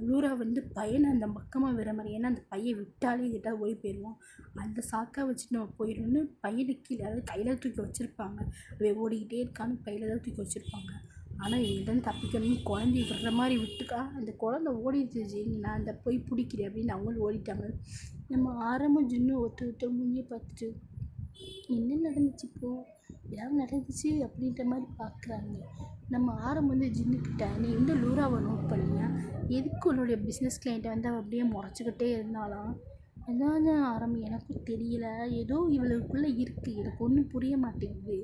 லூரா வந்து பையனை அந்த பக்கமாக விட மாதிரி, ஏன்னா அந்த பையன் விட்டாலே கிட்ட ஓடி போயிடுவான். அந்த சாக்கா வச்சுட்டு நம்ம போயிடணும்னு பையனை கீழே அதாவது கையில் தூக்கி வச்சுருப்பாங்க. அவன் ஓடிக்கிட்டே இருக்கான்னு கையில் தான் தூக்கி வச்சுருப்பாங்க. ஆனால் இவன் தப்பிக்கணும்னு குழந்தைய விடுற மாதிரி விட்டுக்கா அந்த குழந்தை ஓடிடுச்சு. நான் அந்த போய் பிடிக்கிறேன் அப்படின்னு அவங்களும் ஓடிட்டாங்க. நம்ம ஆரம்பம் ஜின்னு ஒருத்தர் மூஞ்சியை பார்த்துட்டு என்ன நடந்துச்சு இப்போது, ஏதாவது நடந்துச்சு அப்படின்ற மாதிரி பார்க்குறாங்க. நம்ம ஆரம்பம் வந்து ஜின்னுக்கிட்ட நீ இந்த லூராவை நோட் பண்ணியா, எதுக்கு உன்னுடைய பிஸ்னஸ் கிளைண்ட்டை வந்து அவள் அப்படியே முறைச்சிக்கிட்டே இருந்தாலாம். அதான் ஆரம்பம் எனக்கும் தெரியல, ஏதோ இவளுக்குள்ளே இருக்குது, எனக்கு ஒன்றும் புரிய மாட்டேங்குது.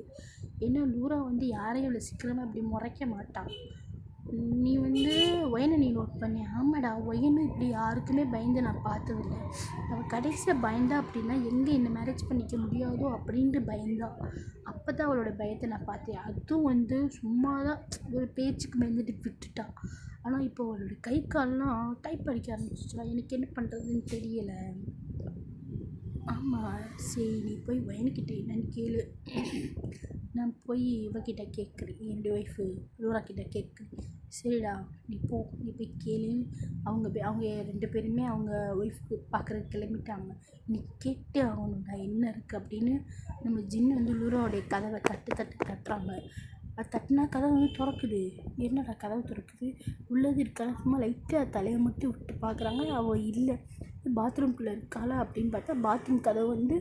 ஏன்னா லூரா வந்து யாரையும் இவ்வளோ சீக்கிரமாக அப்படி முறைக்க மாட்டான். நீ வந்து ஒயனை நீ நோட் பண்ணி. ஆமாடா, ஒயனும் இப்படி யாருக்குமே பயந்து நான் பார்த்ததில்ல. அவள் கடைசியில் பயந்தா அப்படின்னா எங்கே என்ன மேரேஜ் பண்ணிக்க முடியாதோ அப்படின்ட்டு பயந்தா. அப்போ தான் அவளோட பயத்தை நான் பார்த்தேன். அதுவும் வந்து சும்மா தான் ஒரு பேச்சுக்கு பயந்துட்டு விட்டுட்டான். ஆனால் இப்போ அவளோட கை கால்லாம் டைப் அடிக்க ஆரம்பிச்சிச்சா. எனக்கு என்ன பண்ணுறதுன்னு தெரியலை. ஆமாம், சரி நீ போய் ஒயன்கிட்ட என்னன்னு கேளு. நான் போய் இவகிட்ட கேட்குறேன், என்னுடைய ஒய்ஃபு லூரா கிட்ட கேட்குறேன். சரிடா, நீ போய் கேளு. அவங்க 2 பேருமே அவங்க ஒய்ஃபுக்கு பார்க்குறதுக்கு கிளம்பிட்டாங்க. நீ கேட்டு ஆகணும்டா என்ன இருக்குது அப்படின்னு. நம்ம ஜின்னு வந்து லூராவுடைய கதவை தட்டுறாங்க. அது தட்டினா கதவை வந்து திறக்குது. என்னடா கதவு திறக்குது, உள்ளது இருக்காது. சும்மா லைட்டாக தலையை மட்டும் விட்டு பார்க்குறாங்க. அவள் இல்லை. பாத்ரூம்குள்ளே இருக்காளா அப்படின்னு பார்த்தா பாத்ரூம் கதவு வந்து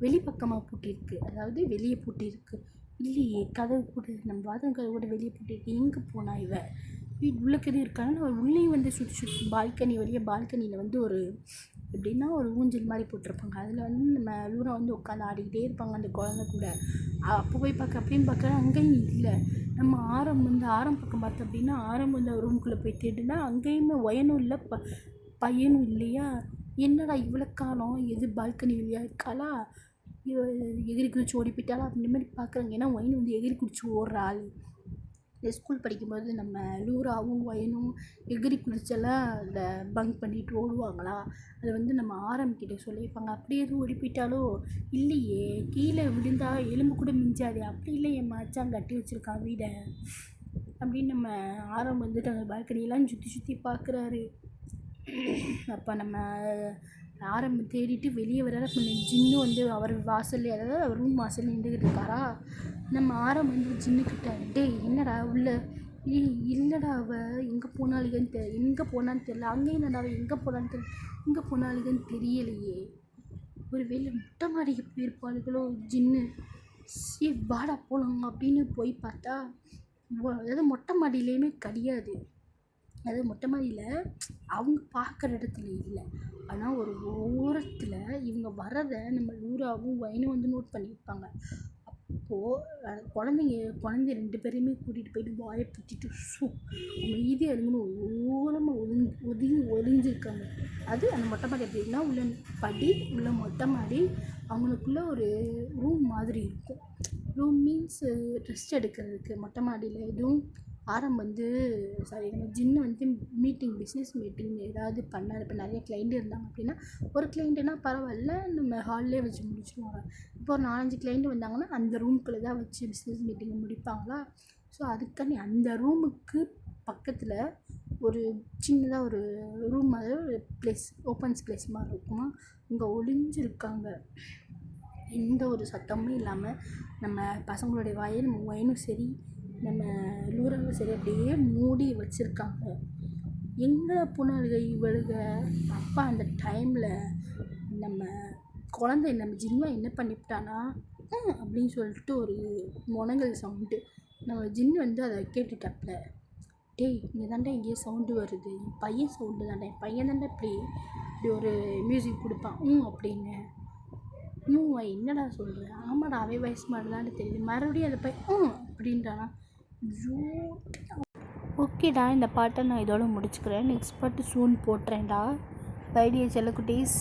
வெளிப்பக்கமாக பூட்டியிருக்கு, அதாவது வெளியே பூட்டியிருக்கு. இல்லையே, கதவு போட்டு நம்ம பாத்ரூம் கதவு கூட வெளியே பூட்டியிருக்கு. எங்கே போனா இவ, வீட்டு உள்ளக்கதே இருக்கான்னு அவள் உள்ளேயும் வந்து சுற்றி பால்கனி வழியாக பால்கனியில் வந்து ஒரு எப்படின்னா ஒரு ஊஞ்சல் மாதிரி போட்டிருப்பாங்க. அதில் வந்து நம்ம லூரா வந்து உட்காந்து ஆடிக்கிட்டே இருப்பாங்க அந்த குழந்தை கூட. அப்போ போய் பார்க்க அப்படின்னு பார்க்குற அங்கேயும் இல்லை. நம்ம ஆரம் பக்கம் பார்த்தோம் அப்படின்னா ஆரம் வந்து ரூம்குள்ளே போய் தேடுனா அங்கேயுமே ஒயனும் இல்லை பையனும் இல்லையா. என்னடா இவ்வளோ காலம், எது பால்கனி வழியாக இருக்காளா, எகிரி குதிச்சு ஓடி போயிட்டாளா அப்படின்ற மாதிரி பார்க்குறாங்க. ஏன்னா ஒயின் வந்து எகிரி குதிச்சு ஓடுற ஆள். இந்த ஸ்கூல் படிக்கும்போது நம்ம லூராவும் ஒயனும் எகிரி குதிச்செல்லாம் இந்த பங்க் பண்ணிட்டு ஓடுவாங்களா, அதை வந்து நம்ம ஆரம்பிக்கிட்ட சொல்லியிருப்பாங்க. அப்படியே எதுவும் ஓடி போயிட்டாலோ. இல்லையே, கீழே விழுந்தா எலும்பு கூட மிஞ்சாதே, அப்படி இல்லை என் மச்சான் கட்டி வச்சுருக்கான் வீடை அப்படின்னு நம்ம ஆரம் வந்துட்டு அந்த பால்கனியெல்லாம் சுற்றி பார்க்குறாரு. அப்போ நம்ம ஆரம்பம் தேடிட்டு வெளியே வர ஜின்னு வந்து அவர் வாசல்லே, அதாவது அவர் ரூம் வாசல் நின்றுக்கிட்டு இருக்காரா. நம்ம ஆரம் வந்து ஜின்னுக்கிட்ட டேய் என்னடா உள்ள இல்லைடா, அவள் எங்கே போனாளுகன்னு போனான்னு தெரியல. அங்கேயும் என்னடா அவள் எங்கே போனாளுகன்னு தெரியலையே. ஒரு வேளை மொட்டை மாடிக்கு போயிருப்பாளுகளோ ஜின்னு. வாடா போகலாம் அப்படின்னு போய் பார்த்தா அதாவது மொட்டை மாடியிலையுமே கிடையாது. அது மொட்டை மாடியில் அவங்க பார்க்குற இடத்துல இல்லை. ஆனால் ஒரு ஓரத்தில் இவங்க வரதை நம்ம லூராவும் ஒயனும் வந்து நோட் பண்ணியிருப்பாங்க. அப்போது குழந்தை 2 பேரையுமே கூட்டிகிட்டு போயிட்டு வாயை பற்றிட்டு அமைதியாக இருங்கன்னு ஓரமாக ஒளிஞ்சிருக்காங்க. அது அந்த மொட்டை மாடி அப்படின்னா உள்ள படி உள்ள மொட்டை மாடி அவங்களுக்குள்ள ஒரு ரூம் மாதிரி இருக்கும். ரூம் மீன்ஸ் ரெஸ்ட் எடுக்கிறதுக்கு. மொட்டை மாடியில் எதுவும் வந்து நம்ம ஜின்னு வந்து பிஸ்னஸ் மீட்டிங் ஏதாவது பண்ணார். இப்போ நிறைய கிளைண்ட் இருந்தாங்க அப்படின்னா ஒரு கிளைண்ட்டுனா பரவாயில்ல, நம்ம ஹால்லே வச்சு முடிச்சுருவாங்க. இப்போ ஒரு 4-5 கிளைண்ட் வந்தாங்கன்னா அந்த ரூம்குள்ளே தான் வச்சு பிஸ்னஸ் மீட்டிங்கை முடிப்பாங்களா. ஸோ அதுக்காண்டி அந்த ரூமுக்கு பக்கத்தில் ஒரு சின்னதாக ஒரு ரூம் மாதிரி ஒரு பிளேஸ், ஓப்பன் ஸ்பேஸ் மாதிரி இருக்குமா, இங்கே ஒளிஞ்சிருக்காங்க. எந்த ஒரு சத்தமும் இல்லாமல் நம்ம பசங்களுடைய வாயை நம்ம ஒயனும் சரி நம்ம லூராவும் சரி அப்படியே மூடி வச்சுருக்காங்க. எங்கே போனாளுக இவளுக. அப்பா அந்த டைமில் நம்ம குழந்தை நம்ம ஜின்வா என்ன பண்ணிவிட்டானா அப்படின்னு சொல்லிட்டு ஒரு முனங்கல் சவுண்டு. நம்ம ஜின் வந்து அதை கேட்டுட்டாப்புல. டேய் இங்கே தாண்டா எங்கேயோ சவுண்டு வருது, என் பையன் சவுண்டு தாண்டா, என் பையன் தாண்டா இப்படி ஒரு மியூசிக் கொடுப்பான் அப்படின்னு. என்னடா சொல்கிறேன், ஆமாடா அவை வயசு மாதிரி தானே தெரியுது, மறுபடியும் அதை பையன் அப்படின்றானா. ஓகேடா, இந்த பாட்டை நான் இதோட முடிச்சுக்கிறேன். நெக்ஸ்ட் பாட்டு சூன் போட்டுறேன்டா. By dear செல்லக்குட்டீஸ்.